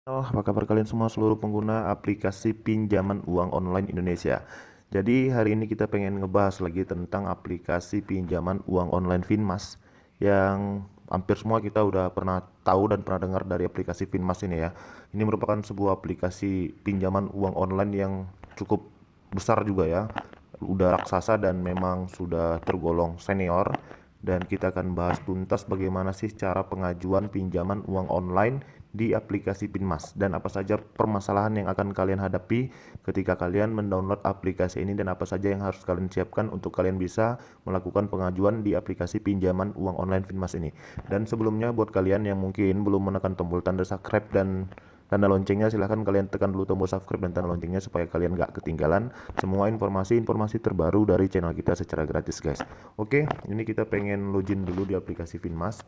Halo, apa kabar kalian semua seluruh pengguna aplikasi pinjaman uang online Indonesia? Jadi hari ini kita pengen ngebahas lagi tentang aplikasi pinjaman uang online Finmas yang hampir semua kita udah pernah tahu dan pernah dengar dari aplikasi Finmas ini ya. Ini merupakan sebuah aplikasi pinjaman uang online yang cukup besar juga ya. Udah raksasa dan memang sudah tergolong senior, dan kita akan bahas tuntas bagaimana sih cara pengajuan pinjaman uang online di aplikasi Pinmas dan apa saja permasalahan yang akan kalian hadapi ketika kalian mendownload aplikasi ini dan apa saja yang harus kalian siapkan untuk kalian bisa melakukan pengajuan di aplikasi pinjaman uang online Pinmas ini. Dan sebelumnya buat kalian yang mungkin belum menekan tombol tanda subscribe dan tanda loncengnya, silahkan kalian tekan dulu tombol subscribe dan tanda loncengnya supaya kalian gak ketinggalan semua informasi-informasi terbaru dari channel kita secara gratis guys. Oke, ini kita pengen login dulu di aplikasi Finmas.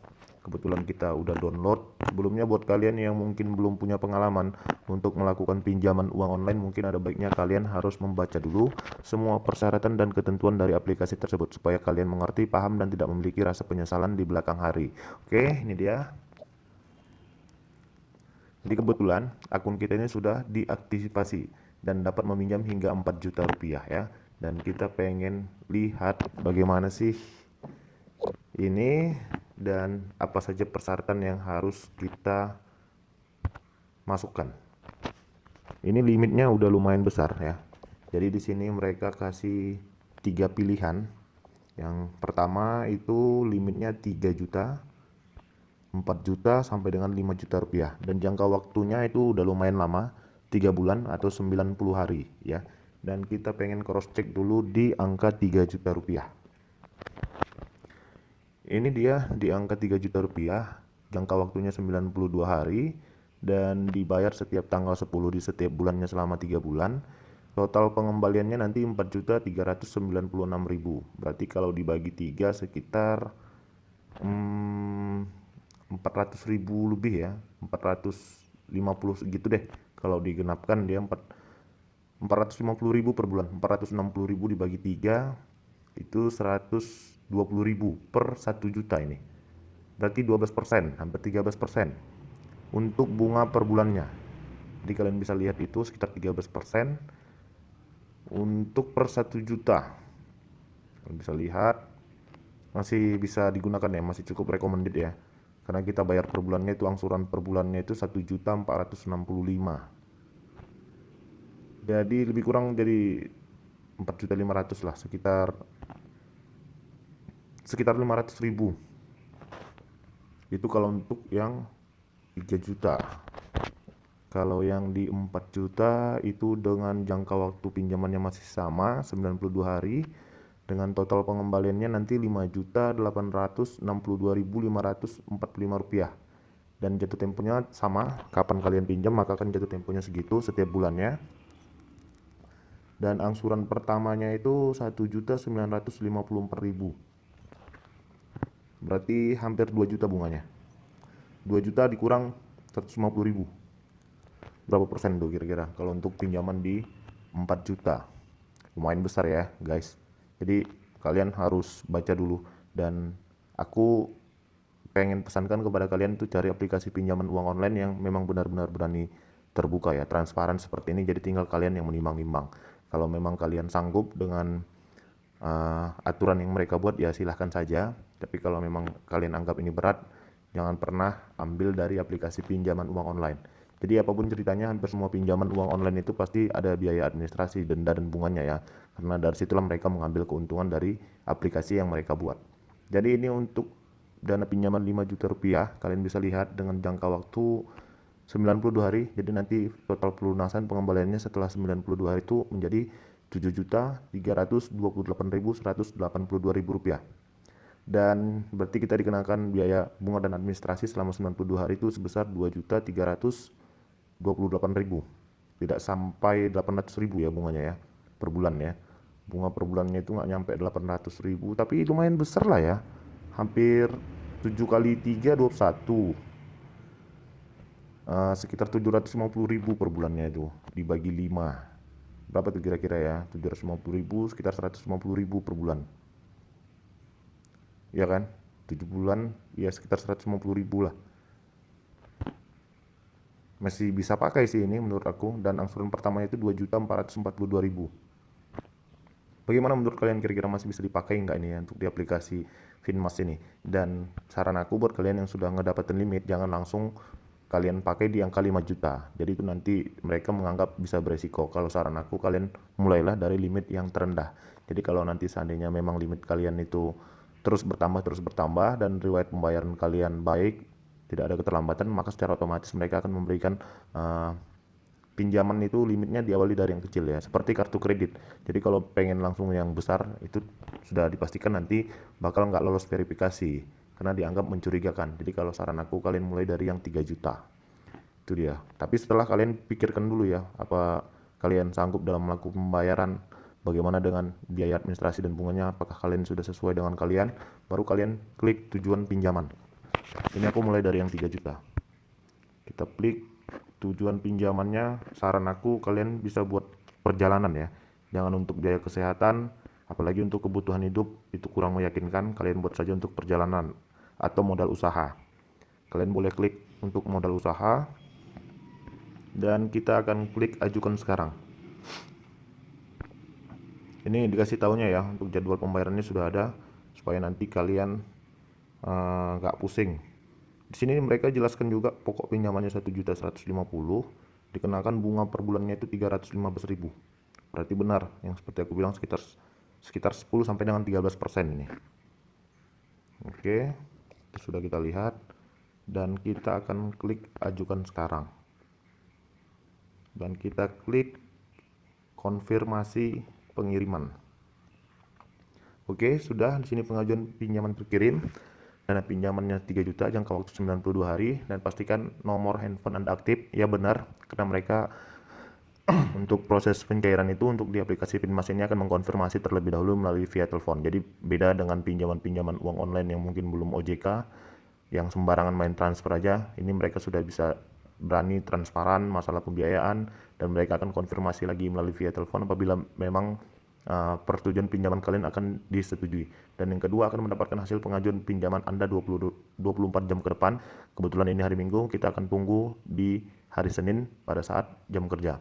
Kebetulan kita udah download. Sebelumnya buat kalian yang mungkin belum punya pengalaman untuk melakukan pinjaman uang online, mungkin ada baiknya kalian harus membaca dulu semua persyaratan dan ketentuan dari aplikasi tersebut supaya kalian mengerti, paham, dan tidak memiliki rasa penyesalan di belakang hari. Oke, ini dia. Jadi kebetulan akun kita ini sudah diaktifasi dan dapat meminjam hingga 4 juta rupiah ya. Dan kita pengen lihat bagaimana sih ini dan apa saja persyaratan yang harus kita masukkan. Ini limitnya udah lumayan besar ya. Jadi di sini mereka kasih 3 pilihan. Yang pertama itu limitnya 3 juta, 4 juta sampai dengan 5 juta rupiah, dan jangka waktunya itu udah lumayan lama, 3 bulan atau 90 hari ya. Dan kita pengen cross check dulu di angka 3 juta rupiah. Ini dia di angka 3 juta rupiah, jangka waktunya 92 hari, dan dibayar setiap tanggal 10 di setiap bulannya selama 3 bulan. Total pengembaliannya nanti 4.396.000. Berarti kalau dibagi 3 sekitar 400.000 lebih ya, 450 segitu deh. Kalau digenapkan dia 450.000 per bulan, 460.000 dibagi 3 itu 120.000 per 1 juta ini. Berarti 12%, hampir 13% untuk bunga per bulannya. Jadi kalian bisa lihat itu sekitar 13% untuk per 1 juta. Kalian bisa lihat masih bisa digunakan ya, masih cukup recommended ya. Karena kita bayar per bulannya itu, angsuran per bulannya itu 1.465. Jadi lebih kurang jadi 4.500.000 lah, sekitar sekitar 500.000. Itu kalau untuk yang 3 juta. Kalau yang di 4 juta itu dengan jangka waktu pinjamannya masih sama 92 hari, dengan total pengembaliannya nanti 5.862.545 rupiah. Dan jatuh temponya sama, kapan kalian pinjam maka akan jatuh temponya segitu setiap bulannya. Dan angsuran pertamanya itu 1.954.000. Berarti hampir 2 juta bunganya. 2 juta dikurang 150.000. Berapa persen tuh kira-kira kalau untuk pinjaman di 4 juta? Lumayan besar ya guys. Jadi kalian harus baca dulu, dan aku pengen pesankan kepada kalian tuh cari aplikasi pinjaman uang online yang memang benar-benar berani terbuka ya, transparan seperti ini. Jadi tinggal kalian yang menimbang-nimbang. Kalau memang kalian sanggup dengan aturan yang mereka buat ya silahkan saja. Tapi kalau memang kalian anggap ini berat, jangan pernah ambil dari aplikasi pinjaman uang online. Jadi apapun ceritanya, hampir semua pinjaman uang online itu pasti ada biaya administrasi, denda, dan bunganya ya. Karena dari situlah mereka mengambil keuntungan dari aplikasi yang mereka buat. Jadi ini untuk dana pinjaman 5 juta rupiah, kalian bisa lihat dengan jangka waktu 92 hari. Jadi nanti total pelunasan pengembaliannya setelah 92 hari itu menjadi 7.328.182 rupiah. Dan berarti kita dikenakan biaya bunga dan administrasi selama 92 hari itu sebesar 2.328.000. Tidak sampai 800.000 ya bunganya ya per bulan ya. Bunga per bulannya itu nggak nyampe 800.000, tapi lumayan besar lah ya. Hampir 7 kali 3 21. Sekitar 750.000 per bulannya itu dibagi 5. Berapa tuh kira-kira ya? 750.000 sekitar 150.000 per bulan. Ya kan? 7 bulan ya sekitar 150.000 lah. masih bisa pakai sih ini menurut aku, dan angsuran pertamanya itu 2.442.000. Bagaimana menurut kalian, kira-kira masih bisa dipakai nggak ini ya untuk di aplikasi Finmas ini? Dan saran aku buat kalian yang sudah ngedapetin limit, jangan langsung kalian pakai di angka 5 juta. Jadi itu nanti mereka menganggap bisa beresiko. Kalau saran aku, kalian mulailah dari limit yang terendah. Jadi kalau nanti seandainya memang limit kalian itu terus bertambah dan riwayat pembayaran kalian baik, tidak ada keterlambatan, maka secara otomatis mereka akan memberikan pinjaman itu limitnya diawali dari yang kecil ya, seperti kartu kredit. Jadi kalau pengen langsung yang besar itu sudah dipastikan nanti bakal nggak lolos verifikasi karena dianggap mencurigakan. Jadi kalau saran aku, kalian mulai dari yang 3 juta. Itu dia. Tapi setelah kalian pikirkan dulu ya, apa kalian sanggup dalam melakukan pembayaran, bagaimana dengan biaya administrasi dan bunganya, apakah kalian sudah sesuai dengan kalian, baru kalian klik tujuan pinjaman. Ini aku mulai dari yang 3 juta. Kita klik tujuan pinjamannya. Saran aku, kalian bisa buat perjalanan ya, jangan untuk biaya kesehatan, apalagi untuk kebutuhan hidup itu kurang meyakinkan. Kalian buat saja untuk perjalanan atau modal usaha. Kalian boleh klik untuk modal usaha dan kita akan klik ajukan sekarang. Ini dikasih tahunya ya, untuk jadwal pembayarannya sudah ada, supaya nanti kalian nggak pusing. Di sini mereka jelaskan juga pokok pinjamannya 1.150.000, dikenakan bunga per bulannya itu 315.000. Berarti benar yang seperti aku bilang, sekitar 10 sampai dengan 13% ini. Oke, itu sudah kita lihat dan kita akan klik ajukan sekarang. Dan kita klik konfirmasi pengiriman. Oke, sudah di sini pengajuan pinjaman terkirim. Dana pinjamannya 3 juta, jangka waktu 92 hari, dan pastikan nomor handphone Anda aktif. Ya benar, karena mereka untuk proses pencairan itu untuk di aplikasi Finmas ini akan mengkonfirmasi terlebih dahulu melalui via telepon. Jadi beda dengan pinjaman-pinjaman uang online yang mungkin belum OJK, yang sembarangan main transfer aja. Ini mereka sudah bisa berani transparan masalah pembiayaan, dan mereka akan konfirmasi lagi melalui via telepon apabila memang persetujuan pinjaman kalian akan disetujui. Dan yang kedua, akan mendapatkan hasil pengajuan pinjaman Anda 24 jam ke depan. Kebetulan ini hari Minggu, kita akan tunggu di hari Senin pada saat jam kerja.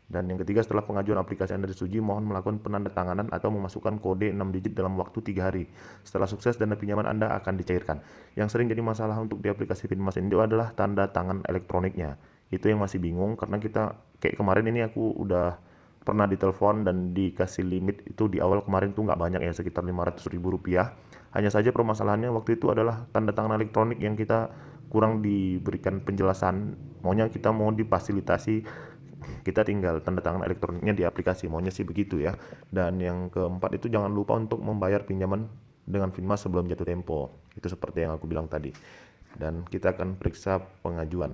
Dan yang ketiga, setelah pengajuan aplikasi Anda disetujui, mohon melakukan penandatanganan atau memasukkan kode 6 digit dalam waktu 3 hari. Setelah sukses, dana pinjaman Anda akan dicairkan. Yang sering jadi masalah untuk di aplikasi Finmas ini adalah tanda tangan elektroniknya. Itu yang masih bingung, karena kita kayak kemarin ini aku udah pernah ditelepon dan dikasih limit itu di awal kemarin tuh nggak banyak ya, sekitar 500.000 rupiah. Hanya saja permasalahannya waktu itu adalah tanda tangan elektronik yang kita kurang diberikan penjelasan. Maunya kita mau difasilitasi, kita tinggal tanda tangan elektroniknya di aplikasi, maunya sih begitu ya. Dan yang keempat itu, jangan lupa untuk membayar pinjaman dengan Finmas sebelum jatuh tempo. Itu seperti yang aku bilang tadi. Dan kita akan periksa pengajuan,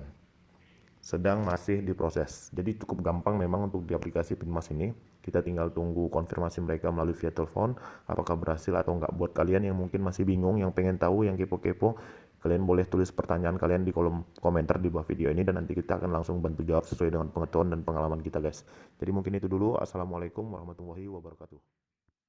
sedang masih diproses. Jadi cukup gampang memang untuk di aplikasi Finmas ini. Kita tinggal tunggu konfirmasi mereka melalui via telepon, apakah berhasil atau enggak. Buat kalian yang mungkin masih bingung, yang pengen tahu, yang kepo-kepo, kalian boleh tulis pertanyaan kalian di kolom komentar di bawah video ini, dan nanti kita akan langsung bantu jawab sesuai dengan pengetahuan dan pengalaman kita guys. Jadi mungkin itu dulu. Assalamualaikum warahmatullahi wabarakatuh.